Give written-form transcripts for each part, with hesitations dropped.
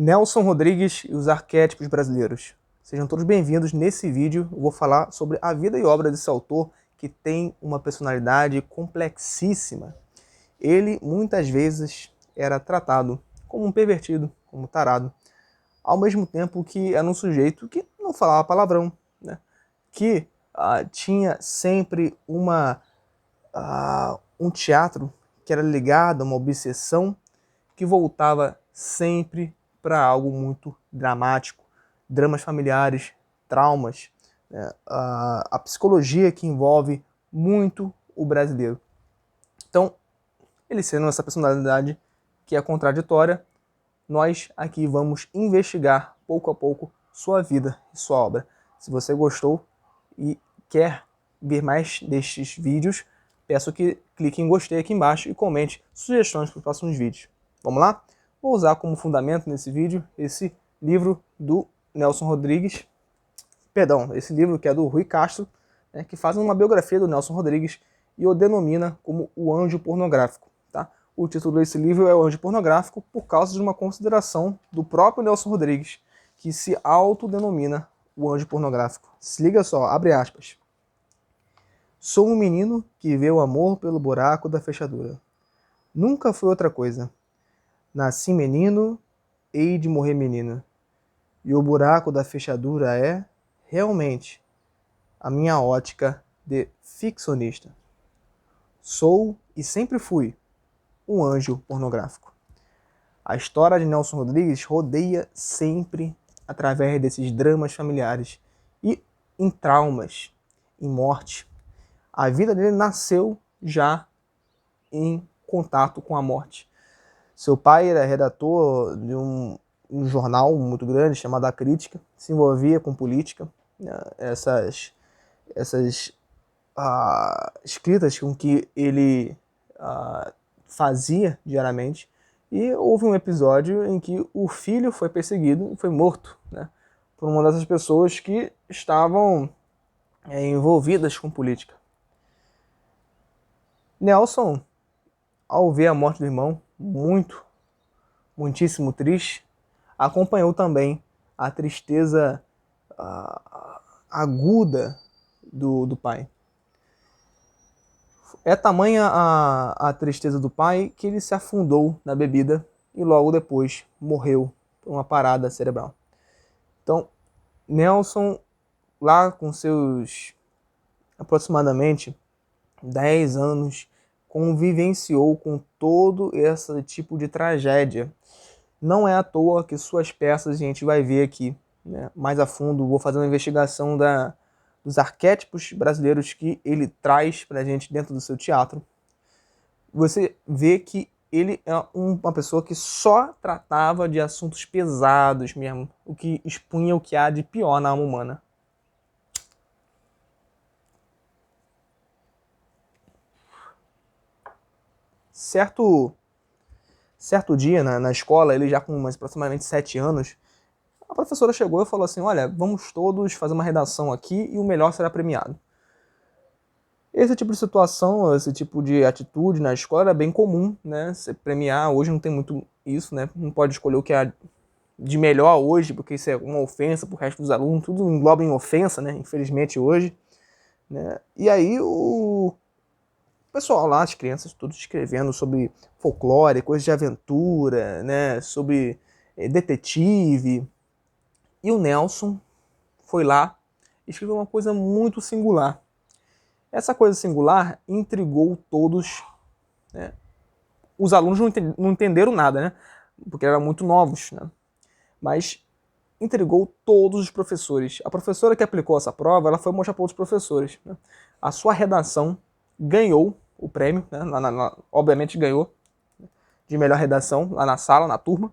Nelson Rodrigues e os arquétipos brasileiros. Sejam todos bem-vindos. Nesse vídeo eu vou falar sobre a vida e obra desse autor que tem uma personalidade complexíssima. Ele muitas vezes era tratado como um pervertido, como um tarado, ao mesmo tempo que era um sujeito que não falava palavrão, né? Que tinha sempre um teatro que era ligado a uma obsessão que voltava sempre para algo muito dramático, dramas familiares, traumas, né? A psicologia que envolve muito o brasileiro. Então, ele sendo essa personalidade que é contraditória, nós aqui vamos investigar pouco a pouco sua vida e sua obra. Se você gostou e quer ver mais destes vídeos, peço que clique em gostei aqui embaixo e comente sugestões para os próximos vídeos. Vamos lá? Vou usar como fundamento nesse vídeo esse livro do Nelson Rodrigues, esse livro que é do Rui Castro, né, que faz uma biografia do Nelson Rodrigues e o denomina como o anjo pornográfico. Tá? O título desse livro é o anjo pornográfico por causa de uma consideração do próprio Nelson Rodrigues, que se autodenomina o anjo pornográfico. Se liga só, abre aspas. Sou um menino que vê o amor pelo buraco da fechadura. Nunca fui outra coisa. Nasci menino, hei de morrer menino. E o buraco da fechadura é, realmente, a minha ótica de ficcionista. Sou, e sempre fui, um anjo pornográfico. A história de Nelson Rodrigues rodeia sempre através desses dramas familiares e em traumas, em morte. A vida dele nasceu já em contato com a morte. Seu pai era redator de um jornal muito grande chamado A Crítica, se envolvia com política. Essas escritas com que ele fazia diariamente. E houve um episódio em que o filho foi perseguido e foi morto, né, por uma dessas pessoas que estavam envolvidas com política. Nelson, ao ver a morte do irmão, muitíssimo triste, acompanhou também a tristeza aguda do pai. É tamanha a tristeza do pai que ele se afundou na bebida e logo depois morreu por uma parada cerebral. Então, Nelson, lá com seus aproximadamente 10 anos, convivenciou com todo esse tipo de tragédia. Não é à toa que suas peças a gente vai ver aqui, né, mais a fundo. Vou fazer uma investigação dos arquétipos brasileiros que ele traz pra gente dentro do seu teatro. Você vê que ele é uma pessoa que só tratava de assuntos pesados mesmo, o que expunha o que há de pior na alma humana. Certo dia, na escola, ele já com aproximadamente 7 anos, a professora chegou e falou assim, olha, vamos todos fazer uma redação aqui e o melhor será premiado. Esse tipo de situação, esse tipo de atitude na escola era bem comum, né? Você premiar, hoje não tem muito isso, né? Não pode escolher o que é de melhor hoje, porque isso é uma ofensa pro resto dos alunos, tudo engloba em ofensa, né? Infelizmente hoje, né? E aí o pessoal lá, as crianças, todos escrevendo sobre folclore, coisas de aventura, né? Sobre detetive. E o Nelson foi lá e escreveu uma coisa muito singular. Essa coisa singular intrigou todos, né? Os alunos não entenderam nada, né? Porque eram muito novos, né? Mas intrigou todos os professores. A professora que aplicou essa prova, ela foi mostrar para outros professores, né? A sua redação ganhou o prêmio, né? Obviamente ganhou de melhor redação lá na sala, na turma.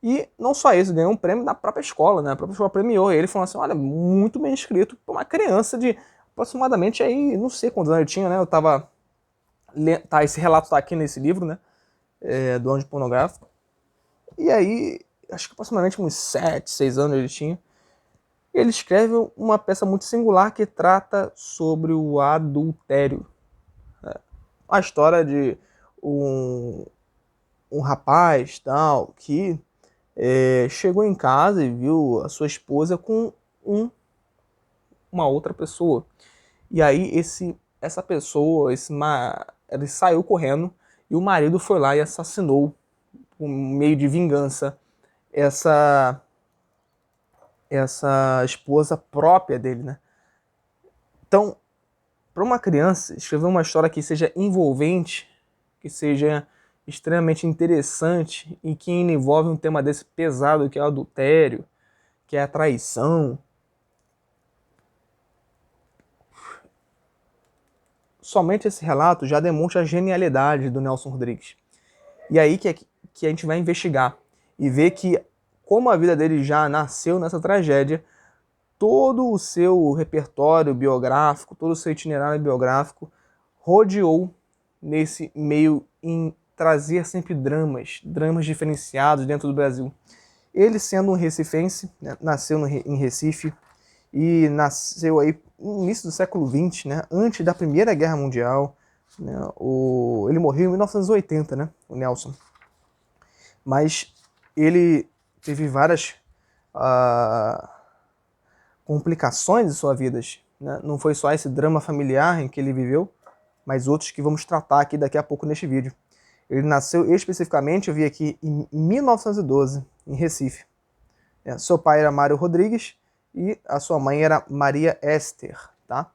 E não só isso, ganhou um prêmio da própria escola, né? A própria escola premiou ele, falando assim, olha, muito bem escrito para uma criança de aproximadamente aí, não sei quantos anos eu tinha, né? Eu tava... esse relato tá aqui nesse livro, né? Do anjo pornográfico. E aí, acho que aproximadamente uns 7, 6 anos ele tinha. Ele escreve uma peça muito singular que trata sobre o adultério. A história de um rapaz, tal, que chegou em casa e viu a sua esposa com uma outra pessoa. E aí essa pessoa, ele saiu correndo e o marido foi lá e assassinou, por meio de vingança, essa esposa própria dele, né? Então, para uma criança, escrever uma história que seja envolvente, que seja extremamente interessante e que envolve um tema desse pesado, que é o adultério, que é a traição, somente esse relato já demonstra a genialidade do Nelson Rodrigues. E aí que a gente vai investigar e ver que, como a vida dele já nasceu nessa tragédia, todo o seu repertório biográfico, todo o seu itinerário biográfico rodeou nesse meio em trazer sempre dramas diferenciados dentro do Brasil. Ele, sendo um recifense, né, nasceu em Recife e nasceu aí no início do século XX, né, antes da Primeira Guerra Mundial. Né, ele morreu em 1980, né, o Nelson. Mas ele teve várias complicações em sua vida. Né? Não foi só esse drama familiar em que ele viveu, mas outros que vamos tratar aqui daqui a pouco neste vídeo. Ele nasceu especificamente, eu vi aqui, em 1912, em Recife. Seu pai era Mário Rodrigues e a sua mãe era Maria Esther. Tá?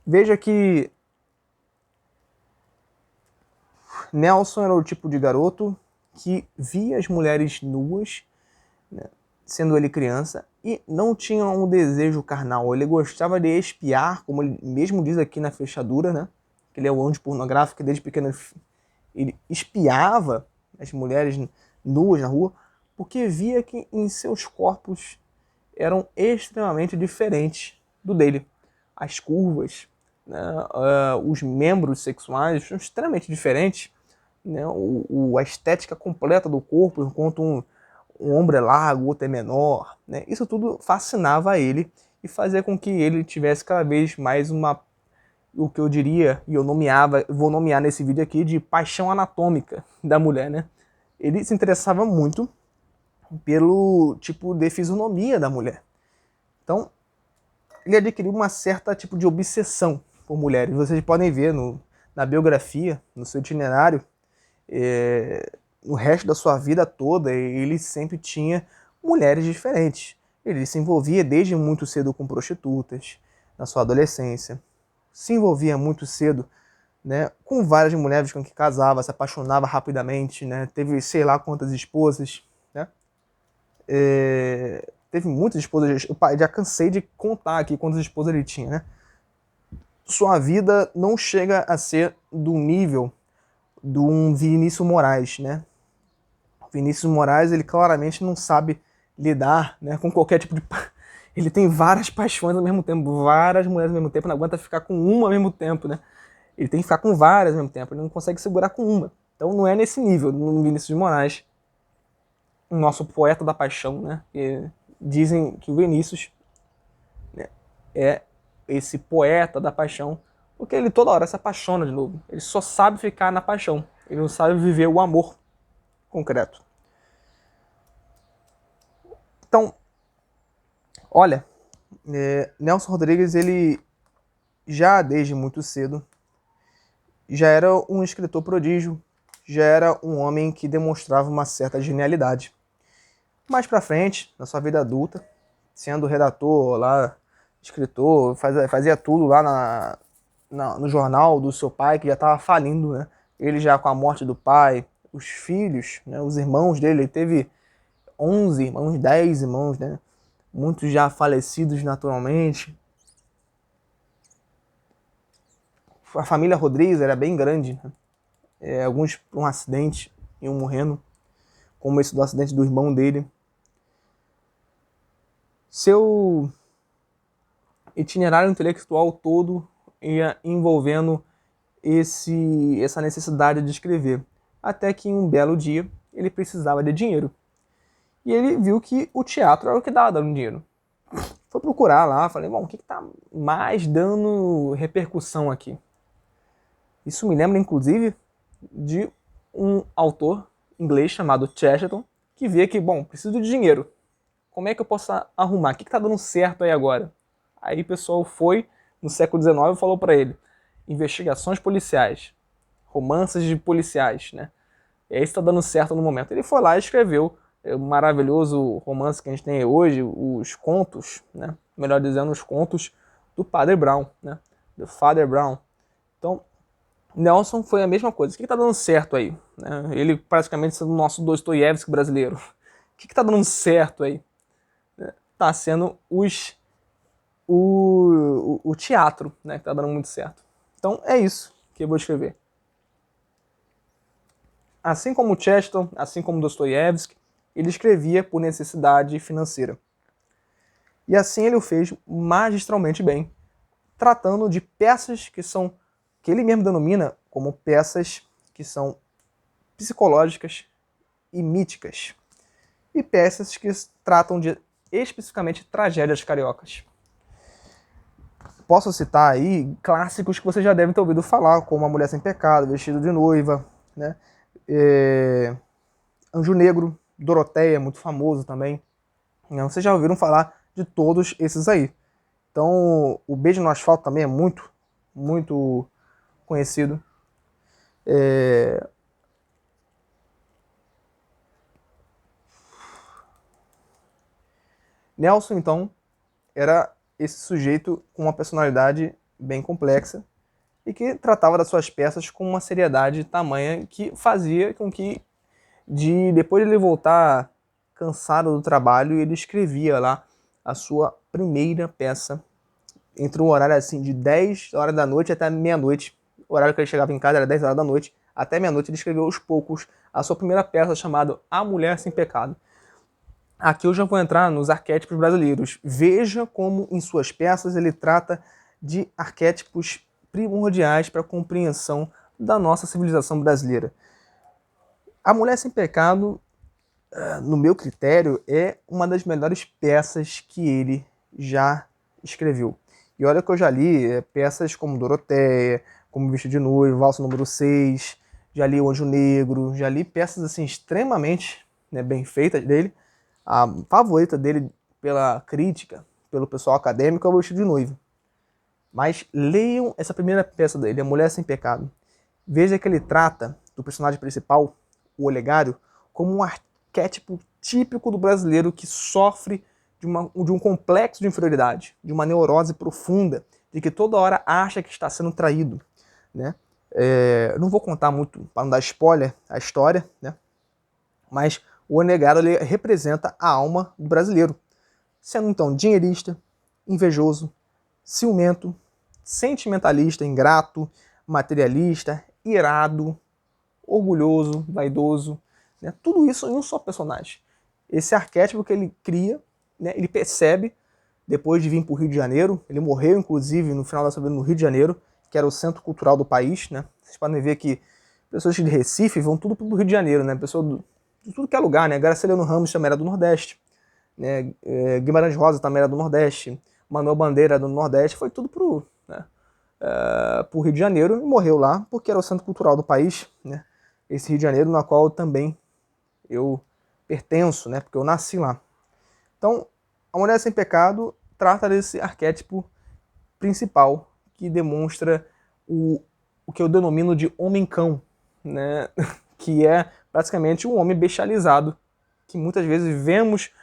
Veja que Nelson era o tipo de garoto que via as mulheres nuas, né, sendo ele criança, e não tinha um desejo carnal. Ele gostava de espiar, como ele mesmo diz aqui na fechadura, né? Que ele é o anjo pornográfico, que desde pequeno ele espiava as mulheres nuas na rua, porque via que em seus corpos eram extremamente diferentes do dele. As curvas, né, os membros sexuais são extremamente diferentes, né, a estética completa do corpo, enquanto um ombro é largo, o outro é menor. Né, isso tudo fascinava ele e fazia com que ele tivesse cada vez mais o que eu diria, e vou nomear nesse vídeo aqui, de paixão anatômica da mulher. Né? Ele se interessava muito pelo tipo de fisionomia da mulher. Então, ele adquiriu uma certa tipo de obsessão por mulheres. Vocês podem ver na biografia, no seu itinerário, no resto da sua vida toda, ele sempre tinha mulheres diferentes. Ele se envolvia desde muito cedo com prostitutas, na sua adolescência. Se envolvia muito cedo, né, com várias mulheres com que casava, se apaixonava rapidamente, né, teve sei lá quantas esposas. Né, teve muitas esposas, eu já cansei de contar aqui quantas esposas ele tinha. Né. Sua vida não chega a ser do nível de um Vinícius Moraes, né? Vinícius Moraes, ele claramente não sabe lidar, né, com qualquer tipo de... Ele tem várias paixões ao mesmo tempo, várias mulheres ao mesmo tempo, não aguenta ficar com uma ao mesmo tempo, né? Ele tem que ficar com várias ao mesmo tempo, ele não consegue segurar com uma. Então não é nesse nível, no Vinícius de Moraes, o nosso poeta da paixão, né? E dizem que o Vinícius, né, é esse poeta da paixão, porque ele toda hora se apaixona de novo. Ele só sabe ficar na paixão, ele não sabe viver o amor concreto. Então, olha, Nelson Rodrigues, ele já desde muito cedo já era um escritor prodígio, já era um homem que demonstrava uma certa genialidade. Mais pra frente, na sua vida adulta, sendo redator lá, escritor, fazia tudo lá no jornal do seu pai, que já estava falindo, né? Ele já com a morte do pai, os filhos, né, os irmãos dele, ele teve 11 irmãos, 10 irmãos, né? Muitos já falecidos naturalmente. A família Rodrigues era bem grande, né? Alguns por um acidente iam morrendo, como esse do acidente do irmão dele. Seu itinerário intelectual todo ia envolvendo essa necessidade de escrever. Até que em um belo dia ele precisava de dinheiro. E ele viu que o teatro era o que dava dando dinheiro. Foi procurar lá, falei, bom, o que está mais dando repercussão aqui? Isso me lembra, inclusive, de um autor inglês chamado Chesterton, que via que, bom, preciso de dinheiro. Como é que eu posso arrumar? O que está dando certo aí agora? Aí o pessoal foi, no século XIX, e falou para ele: investigações policiais, romances de policiais, né? E aí está dando certo no momento. Ele foi lá e escreveu o maravilhoso romance que a gente tem hoje, os contos, né? Melhor dizendo, os contos do Padre Brown, né? Do Father Brown. Então, Nelson foi a mesma coisa. O que está dando certo aí? Né? Ele praticamente sendo o nosso Dostoiévski brasileiro. O que está dando certo aí? Está sendo o teatro, né? Que está dando muito certo. Então é isso que eu vou escrever. Assim como Chesterton, assim como Dostoiévski, ele escrevia por necessidade financeira. E assim ele o fez magistralmente bem, tratando de peças que ele mesmo denomina como peças que são psicológicas e míticas, e peças que tratam de especificamente tragédias cariocas. Posso citar aí clássicos que você já deve ter ouvido falar, como A Mulher Sem Pecado, Vestido de Noiva, né? Anjo Negro, Doroteia, muito famoso também. Vocês já ouviram falar de todos esses aí. Então, o Beijo no Asfalto também é muito, muito conhecido. Nelson, então, era esse sujeito com uma personalidade bem complexa e que tratava das suas peças com uma seriedade tamanha que fazia com que, depois de ele voltar cansado do trabalho, ele escrevia lá a sua primeira peça entre um horário assim de 10 horas da noite até meia-noite. O horário que ele chegava em casa era 10 horas da noite. Até meia-noite ele escreveu aos poucos a sua primeira peça chamada A Mulher Sem Pecado. Aqui eu já vou entrar nos arquétipos brasileiros. Veja como em suas peças ele trata de arquétipos primordiais para a compreensão da nossa civilização brasileira. A Mulher Sem Pecado, no meu critério, é uma das melhores peças que ele já escreveu. E olha que eu já li peças como Doroteia, como Vestido de Noiva, Valsa número 6, já li O Anjo Negro, já li peças assim extremamente, né, bem feitas dele. A favorita dele pela crítica, pelo pessoal acadêmico, é O Vestido de Noiva. Mas leiam essa primeira peça dele, A Mulher Sem Pecado. Veja que ele trata do personagem principal, o Olegário, como um arquétipo típico do brasileiro que sofre de um complexo de inferioridade, de uma neurose profunda, de que toda hora acha que está sendo traído, né? Não vou contar muito para não dar spoiler a história, né? Mas o Olegário ele representa a alma do brasileiro, sendo então dinheirista, invejoso, ciumento, sentimentalista, ingrato, materialista, irado, orgulhoso, vaidoso, né? Tudo isso em um só personagem. Esse arquétipo que ele cria, né, ele percebe depois de vir para o Rio de Janeiro. Ele morreu, inclusive, no final da sua vida no Rio de Janeiro, que era o centro cultural do país, né? Vocês podem ver que pessoas de Recife vão tudo para o Rio de Janeiro, né? Pessoas de tudo que é lugar, né? Graciliano Ramos também era do Nordeste, né? Guimarães Rosa também era do Nordeste, Manuel Bandeira do Nordeste, foi tudo pro Rio de Janeiro e morreu lá porque era o centro cultural do país, né? Esse Rio de Janeiro, na qual também eu pertenço, né? Porque eu nasci lá. Então, A Mulher Sem Pecado trata desse arquétipo principal que demonstra o que eu denomino de homem-cão, né? Que é praticamente um homem bestializado, que muitas vezes vemos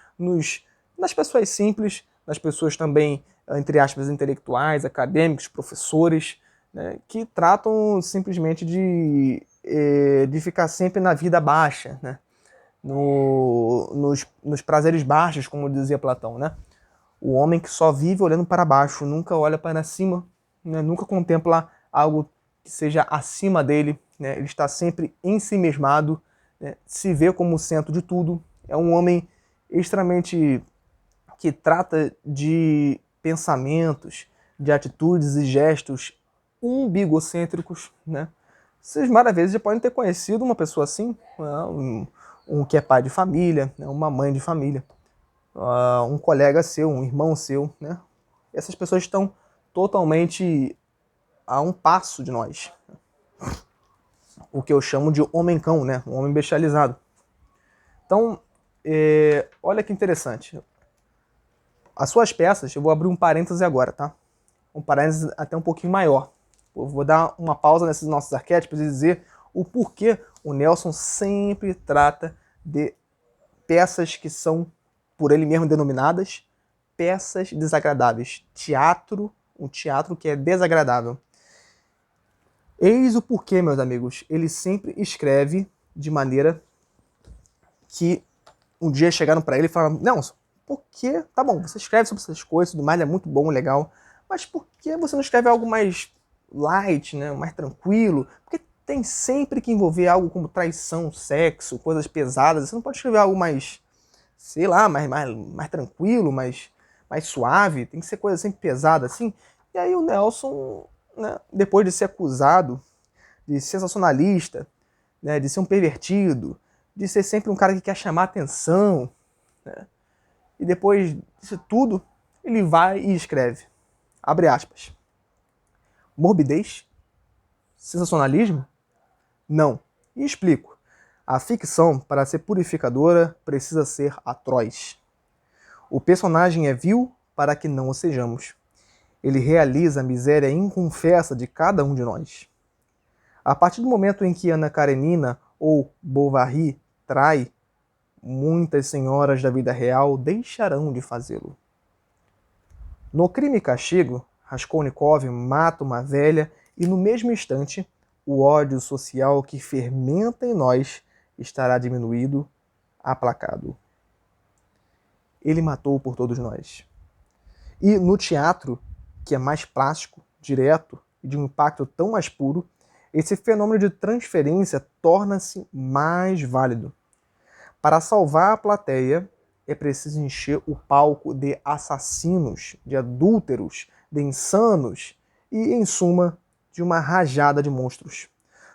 nas pessoas simples, nas pessoas também, entre aspas, intelectuais, acadêmicos, professores, né? Que tratam simplesmente de ficar sempre na vida baixa, né? Nos prazeres baixos, como dizia Platão, né? O homem que só vive olhando para baixo, nunca olha para cima, né? Nunca contempla algo que seja acima dele, né? Ele está sempre ensimismado, né? Se vê como o centro de tudo. É um homem extremamente que trata de pensamentos, de atitudes e gestos umbigocêntricos, né? Vocês várias vezes já podem ter conhecido uma pessoa assim, né? Um que é pai de família, né? Uma mãe de família, um colega seu, um irmão seu, né? Essas pessoas estão totalmente a um passo de nós. o que eu chamo de homem-cão, né? Um homem bestializado. Então, olha que interessante. As suas peças, eu vou abrir um parêntese agora, tá? Um parêntese até um pouquinho maior. Eu vou dar uma pausa nesses nossos arquétipos e dizer o porquê o Nelson sempre trata de peças que são, por ele mesmo denominadas, peças desagradáveis. Um teatro que é desagradável. Eis o porquê, meus amigos. Ele sempre escreve de maneira que um dia chegaram para ele e falaram: Nelson, por que? Tá bom, você escreve sobre essas coisas, tudo mais, é muito bom, legal, mas por que você não escreve algo mais light, né, mais tranquilo? Porque tem sempre que envolver algo como traição, sexo, coisas pesadas. Você não pode escrever algo mais, sei lá, mais tranquilo, mais suave. Tem que ser coisa sempre pesada, assim. E aí o Nelson, né, depois de ser acusado de sensacionalista, né, de ser um pervertido, de ser sempre um cara que quer chamar atenção, né, e depois disso tudo, ele vai e escreve, abre aspas, morbidez? Sensacionalismo? Não. E explico. A ficção, para ser purificadora, precisa ser atroz. O personagem é vil para que não o sejamos. Ele realiza a miséria inconfessa de cada um de nós. A partir do momento em que Ana Karenina ou Bovary trai, muitas senhoras da vida real deixarão de fazê-lo. No Crime e Castigo, Raskolnikov mata uma velha e, no mesmo instante, o ódio social que fermenta em nós estará diminuído, aplacado. Ele matou por todos nós. E no teatro, que é mais plástico, direto e de um impacto tão mais puro, esse fenômeno de transferência torna-se mais válido. Para salvar a plateia, é preciso encher o palco de assassinos, de adúlteros, de insanos e, em suma, de uma rajada de monstros.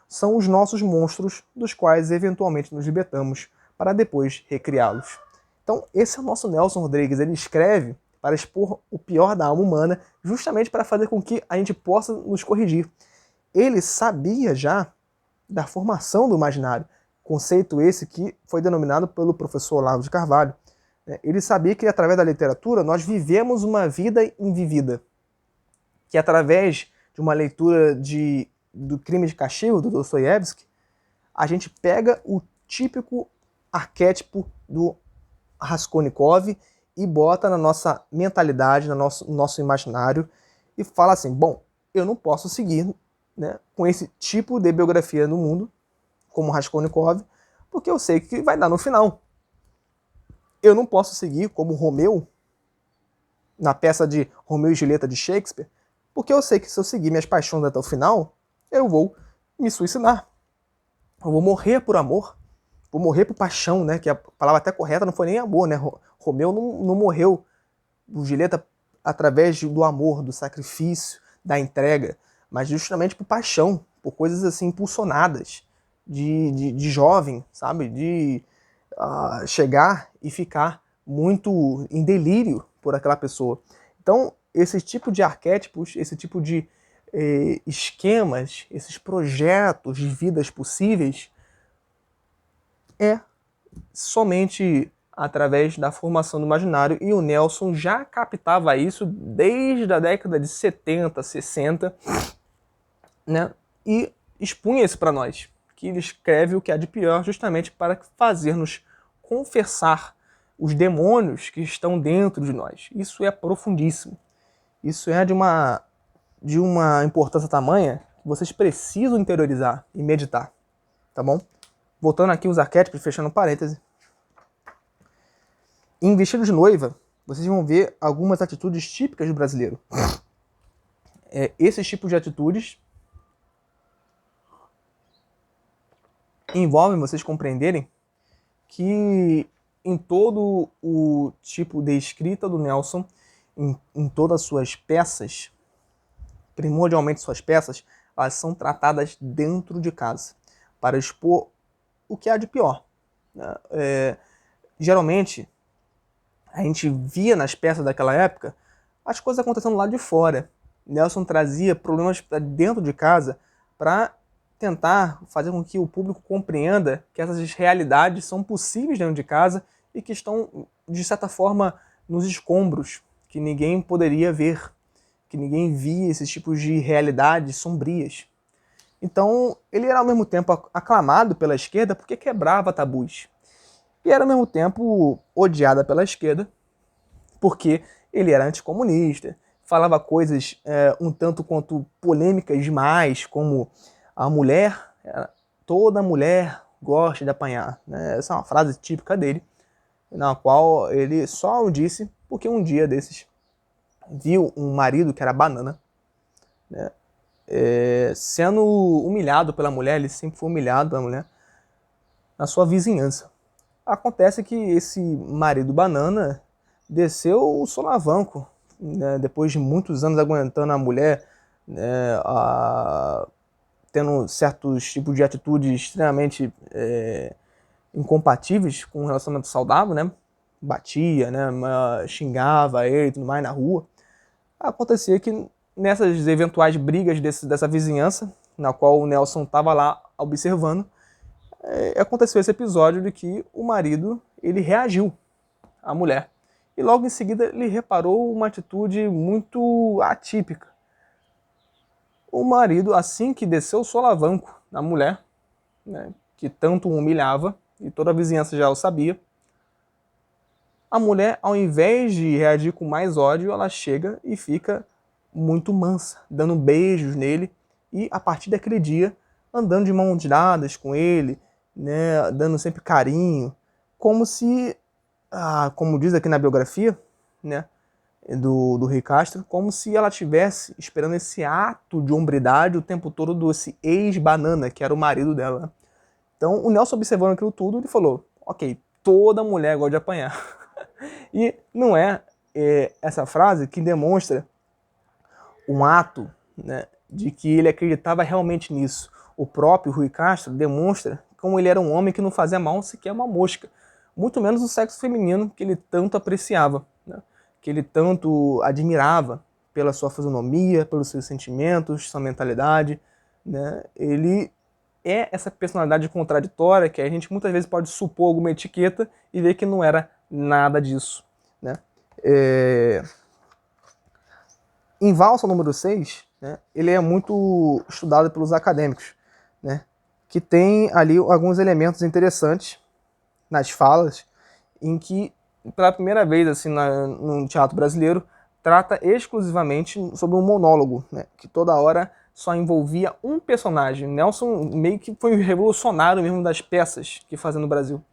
São os nossos monstros dos quais eventualmente nos libertamos para depois recriá-los. Então, esse é o nosso Nelson Rodrigues. Ele escreve para expor o pior da alma humana, justamente para fazer com que a gente possa nos corrigir. Ele sabia já da formação do imaginário, conceito esse que foi denominado pelo professor Olavo de Carvalho. Ele sabia que, através da literatura, nós vivemos uma vida invivida, que através de uma leitura do Crime e Castigo, do Dostoiévski, a gente pega o típico arquétipo do Raskolnikov e bota na nossa mentalidade, no nosso imaginário, e fala assim, bom, eu não posso seguir, né, com esse tipo de biografia no mundo, como Raskolnikov, porque eu sei que vai dar no final. Eu não posso seguir como Romeu, na peça de Romeu e Julieta de Shakespeare, porque eu sei que se eu seguir minhas paixões até o final, eu vou me suicidar. Eu vou morrer por amor, vou morrer por paixão, né? Que a palavra até correta não foi nem amor, né? Romeu não morreu por Julieta através do amor, do sacrifício, da entrega, mas justamente por paixão, por coisas assim impulsionadas, de jovem, sabe? De chegar e ficar muito em delírio por aquela pessoa. Então, esse tipo de arquétipos, esse tipo de esquemas, esses projetos de vidas possíveis, é somente através da formação do imaginário, e o Nelson já captava isso desde a década de 70, 60, né? E expunha isso para nós, que ele escreve o que há de pior justamente para fazer-nos confessar os demônios que estão dentro de nós. Isso é profundíssimo. Isso é de uma importância tamanha que vocês precisam interiorizar e meditar, tá bom? Voltando aqui os arquétipos, fechando parêntese. Em Vestido de Noiva, vocês vão ver algumas atitudes típicas do brasileiro. Esses tipos de atitudes envolvem vocês compreenderem que em todo o tipo de escrita do Nelson, em todas as suas peças, primordialmente suas peças, elas são tratadas dentro de casa, para expor o que há de pior. Geralmente, a gente via nas peças daquela época as coisas acontecendo lá de fora. Nelson trazia problemas para dentro de casa para tentar fazer com que o público compreenda que essas realidades são possíveis dentro de casa e que estão, de certa forma, nos escombros, que ninguém poderia ver, que ninguém via esses tipos de realidades sombrias. Então, ele era ao mesmo tempo aclamado pela esquerda porque quebrava tabus. E era ao mesmo tempo odiado pela esquerda porque ele era anticomunista, falava coisas um tanto quanto polêmicas demais, como a mulher, toda mulher gosta de apanhar. Né? Essa é uma frase típica dele, na qual ele só o disse porque um dia desses viu um marido que era banana, né, sendo humilhado pela mulher. Ele sempre foi humilhado pela mulher na sua vizinhança. Acontece que esse marido banana desceu o solavanco, né, depois de muitos anos aguentando a mulher, né, tendo certos tipos de atitudes extremamente incompatíveis com um relacionamento saudável, né? Batia, né, xingava ele e tudo mais na rua. Acontecia que nessas eventuais brigas dessa vizinhança, na qual o Nelson estava lá observando, aconteceu esse episódio de que o marido ele reagiu à mulher. E logo em seguida ele reparou uma atitude muito atípica. O marido, assim que desceu o solavanco na mulher, né, que tanto o humilhava, e toda a vizinhança já o sabia, a mulher, ao invés de reagir com mais ódio, ela chega e fica muito mansa, dando beijos nele, e a partir daquele dia, andando de mãos dadas com ele, né, dando sempre carinho, como se, como diz aqui na biografia, né, do Rui Castro, como se ela estivesse esperando esse ato de hombridade o tempo todo desse ex-banana, que era o marido dela. Então, o Nelson, observando aquilo tudo, ele falou, ok, toda mulher gosta de apanhar. E não é essa frase que demonstra um ato, né, de que ele acreditava realmente nisso. O próprio Rui Castro demonstra como ele era um homem que não fazia mal sequer uma mosca, muito menos o sexo feminino que ele tanto apreciava, né, que ele tanto admirava pela sua fisionomia, pelos seus sentimentos, sua mentalidade. Né. Ele é essa personalidade contraditória que a gente muitas vezes pode supor alguma etiqueta e ver que não era nada disso. Né. Em Valsa número 6, né, ele é muito estudado pelos acadêmicos, né, que tem ali alguns elementos interessantes nas falas, em que, pela primeira vez assim, no teatro brasileiro, trata exclusivamente sobre um monólogo, né, que toda hora só envolvia um personagem. Nelson meio que foi um revolucionário mesmo das peças que fazia no Brasil.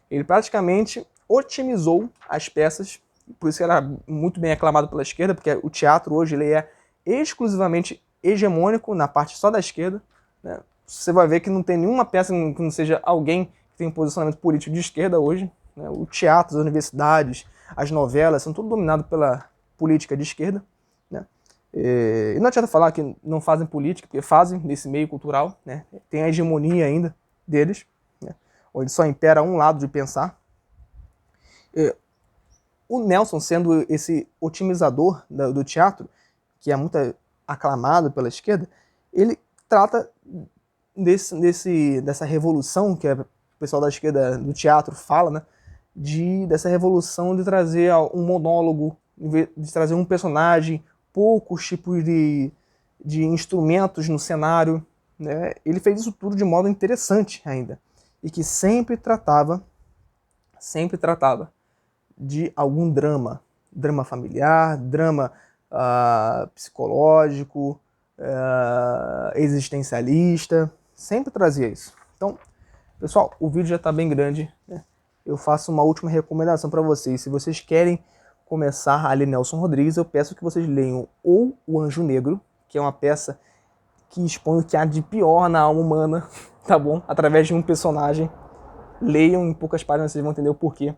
Ele praticamente otimizou as peças, por isso que era muito bem aclamado pela esquerda, porque o teatro hoje ele é exclusivamente hegemônico na parte só da esquerda. Né? Você vai ver que não tem nenhuma peça que não seja alguém que tem um posicionamento político de esquerda hoje. Né? O teatro, as universidades, as novelas, são tudo dominados pela política de esquerda. Né? E não adianta falar que não fazem política, porque fazem nesse meio cultural. Né? Tem a hegemonia ainda deles, né? Onde só impera um lado de pensar. O Nelson, sendo esse otimizador do teatro, que é muito aclamado pela esquerda, ele trata dessa revolução que o pessoal da esquerda do teatro fala, né? Dessa revolução de trazer um monólogo, de trazer um personagem, poucos tipos de instrumentos no cenário. Né? Ele fez isso tudo de modo interessante ainda, e que sempre tratava de algum drama familiar, drama psicológico, existencialista, sempre trazia isso. Então, pessoal, o vídeo já está bem grande, né? Eu faço uma última recomendação para vocês. Se vocês querem começar a ler Nelson Rodrigues, eu peço que vocês leiam ou O Anjo Negro, que é uma peça que expõe o que há de pior na alma humana, tá bom? Através de um personagem. Leiam, em poucas páginas vocês vão entender o porquê.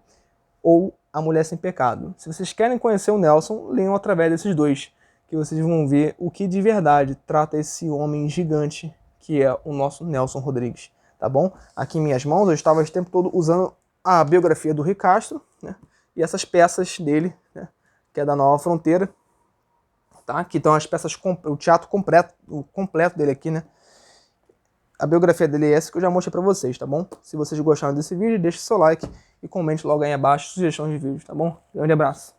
Ou A Mulher Sem Pecado. Se vocês querem conhecer o Nelson, leiam através desses dois, que vocês vão ver o que de verdade trata esse homem gigante que é o nosso Nelson Rodrigues, tá bom? Aqui em minhas mãos eu estava esse tempo todo usando a biografia do Rui Castro, né, e essas peças dele, né, que é da Nova Fronteira, tá? Que estão as peças, o teatro completo dele aqui, né? A biografia dele é essa que eu já mostrei pra vocês, tá bom? Se vocês gostaram desse vídeo, deixe seu like e comente logo aí abaixo sugestões de vídeos, tá bom? Grande abraço.